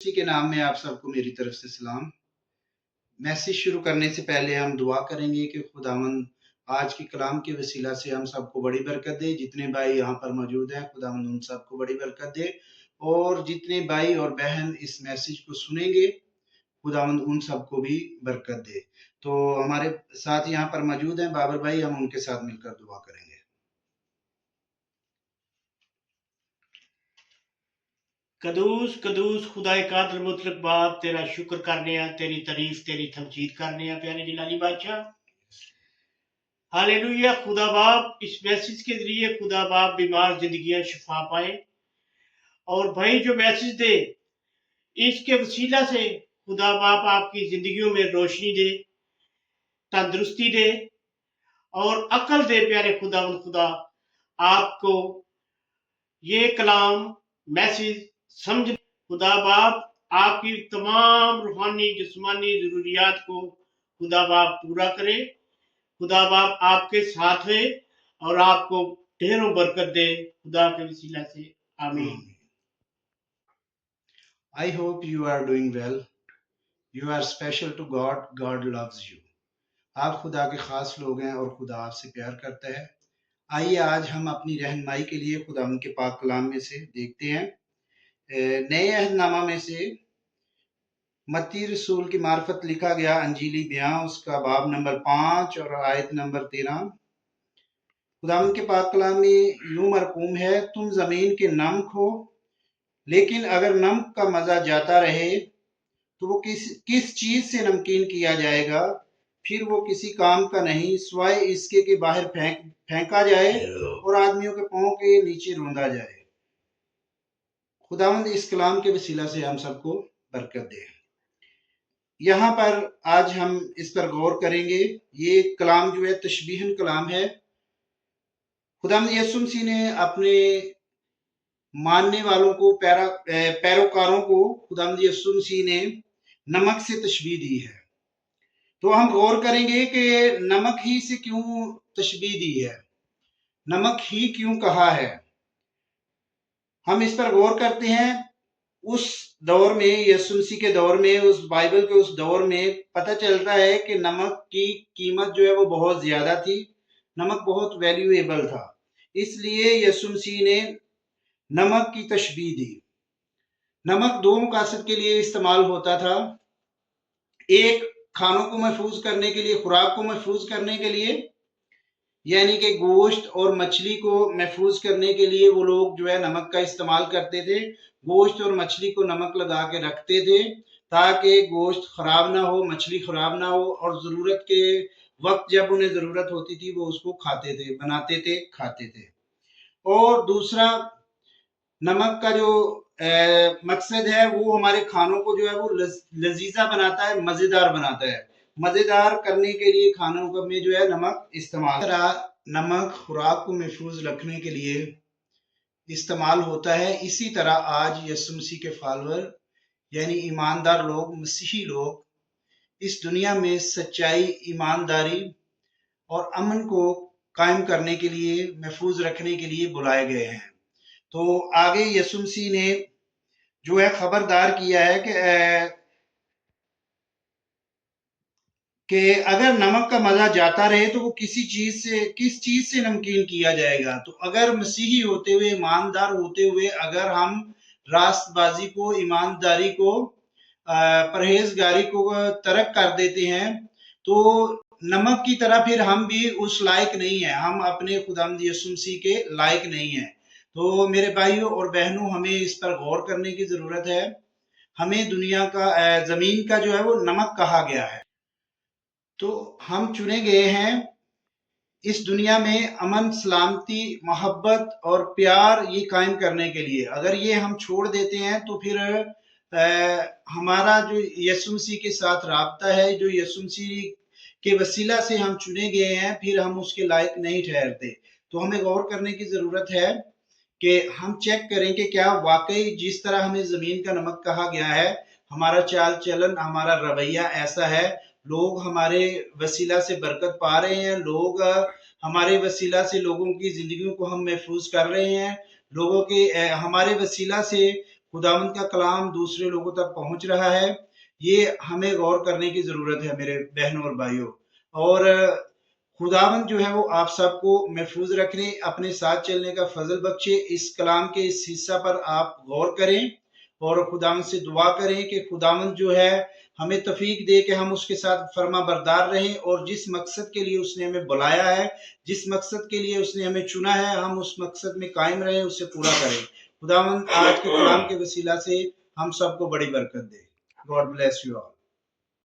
इसी के नाम में आप सबको मेरी तरफ से सलाम। मैसेज शुरू करने से पहले हम दुआ करेंगे कि खुदावंद आज की कलाम के वसीला से हम सबको बड़ी बरकत दे। जितने भाई यहाँ पर मौजूद हैं, खुदावंद उन सबको बड़ी बरकत दे, और जितने भाई और बहन इस मैसेज को सुनेंगे, खुदावंद उन सबको भी बरकत दे। तो हमारे साथ यहाँ पर मौजूद हैं बाबर भाई, हम उनके साथ मिलकर दुआ करेंगे। कदूस कदूस खुदाए कादिर मुतलक बात, तेरा शुक्र करने आ, तेरी तारीफ तेरी तमजीद करने आ प्यारे जलाली बादशाह। हालेलुया। खुदा बाप इस मैसेज के जरिए खुदा बाप बीमार जिंदगियां शिफा पाए, और भाई जो मैसेज दे इसके वसीला से खुदा बाप आपकी जिंदगियों में रोशनी दे, तंदुरुस्ती दे और अकल दे। प्यारे खुदा आपको ये कलाम मैसेज समझ खुदा बाप आपकी तमाम रूहानी जिस्मानी जरूरियात को खुदा बाप पूरा करे। खुदा बाप आपके साथ है और आपको ढेरों बरकत दे खुदा के वसीला से, आमीन। I hope you are doing well. You are special to God. God loves you. आप खुदा के खास लोग हैं और खुदा आपसे प्यार करता है। आइए आज हम अपनी रहनुमाई के लिए खुदा के पाक कलाम में से देखते हैं। नए अहदनामा में से मत्ती रसूल की मार्फत लिखा गया अंजीली बयां, उसका बाब नंबर 5 और आयत नंबर 13। खुदा के पाक कलाम में यूं मरकूम है, तुम जमीन के नमक हो, लेकिन अगर नमक का मजा जाता रहे तो वो किस चीज से नमकीन किया जाएगा? फिर वो किसी काम का नहीं, सिवाय इसके के बाहर फेंका जाए और आदमियों के पांव के नीचे रौंदा जाए। खुदावंद इस कलाम के वसीला से हम सबको बरकत दे। यहाँ पर आज हम इस पर गौर करेंगे। ये कलाम जो है तशबीहन कलाम है। खुदावंद यीशु मसीह ने अपने मानने वालों को, पैरोकारों को खुदावंद यीशु मसीह ने नमक से तशबीह दी है। तो हम गौर करेंगे कि नमक ही से क्यों तशबीह दी है, नमक ही क्यों कहा है। हम इस पर गौर करते हैं। उस दौर में, यीशु मसीह के दौर में, उस बाइबल के उस दौर में पता चलता है कि नमक की कीमत जो है वो बहुत ज्यादा थी। नमक बहुत वैल्यूएबल था, इसलिए यीशु मसीह ने नमक की तशबीह दी। नमक दो मकसद के लिए इस्तेमाल होता था। एक, खानों को महफूज करने के लिए, खुराक को महफूज करने के लिए, यानी कि गोश्त और मछली को महफूज करने के लिए वो लोग जो है नमक का इस्तेमाल करते थे। गोश्त और मछली को नमक लगा के रखते थे ताकि गोश्त खराब ना हो, मछली खराब ना हो, और जरूरत के वक्त जब उन्हें जरूरत होती थी वो उसको खाते थे, बनाते थे, खाते थे। और दूसरा, नमक का जो मकसद है वो हमारे खानों को जो है वो लजीजा बनाता है, मजेदार बनाता है। मजेदार करने के लिए खानों में जो है नमक इस्तेमाल, नमक खुराक को महफूज रखने के लिए इस्तेमाल होता है। इसी तरह आज यीशु मसीह के फॉलोअर यानी ईमानदार लोग, मसीही लोग इस दुनिया में सच्चाई, ईमानदारी और अमन को कायम करने के लिए, महफूज रखने के लिए बुलाए गए हैं। तो आगे यीशु मसीह ने जो है खबरदार किया है कि अगर नमक का मजा जाता रहे तो वो किस चीज से नमकीन किया जाएगा। तो अगर मसीही होते हुए, ईमानदार होते हुए, अगर हम रास्तबाजी को, ईमानदारी को, परहेजगारी को तर्क कर देते हैं तो नमक की तरह फिर हम भी उस लायक नहीं है, हम अपने खुदावंद यीशु मसीह के लायक नहीं है। तो मेरे भाइयों और बहनों, हमें इस पर गौर करने की जरूरत है। हमें दुनिया का, जमीन का जो है वो नमक कहा गया है। तो हम चुने गए हैं इस दुनिया में अमन, सलामती, मोहब्बत और प्यार ये कायम करने के लिए। अगर ये हम छोड़ देते हैं तो फिर हमारा जो यीशु मसीह के साथ राब्ता है, जो यीशु मसीह के वसीला से हम चुने गए हैं, फिर हम उसके लायक नहीं ठहरते। तो हमें गौर करने की जरूरत है कि हम चेक करें कि क्या वाकई जिस तरह हमें जमीन का नमक कहा गया है, हमारा चाल चलन, हमारा रवैया ऐसा है। लोग हमारे वसीला से बरकत पा रहे हैं, लोग हमारे वसीला से लोगों की जिंदगियों को हम महफूज कर रहे हैं, लोगों के हमारे वसीला से खुदावंद का कलाम दूसरे लोगों तक पहुंच रहा है, ये हमें गौर करने की जरूरत है मेरे बहनों और भाइयों। और खुदावंद जो है वो आप सबको महफूज रखने, अपने साथ चलने का फजल बख्शे। इस कलाम के इस हिस्सा पर आप गौर करें और खुदावंद से दुआ करें कि खुदावंद जो है हमें तौफीक दे कि हम उसके साथ फर्मा बरदार रहें और जिस मकसद के लिए उसने हमें बुलाया है, जिस मकसद के लिए उसने हमें चुना है, हम उस मकसद में कायम रहें, उसे पूरा करें। खुदावंद आज के कलाम के वसीला से हम सबको बड़ी बरकत दे। God bless you all.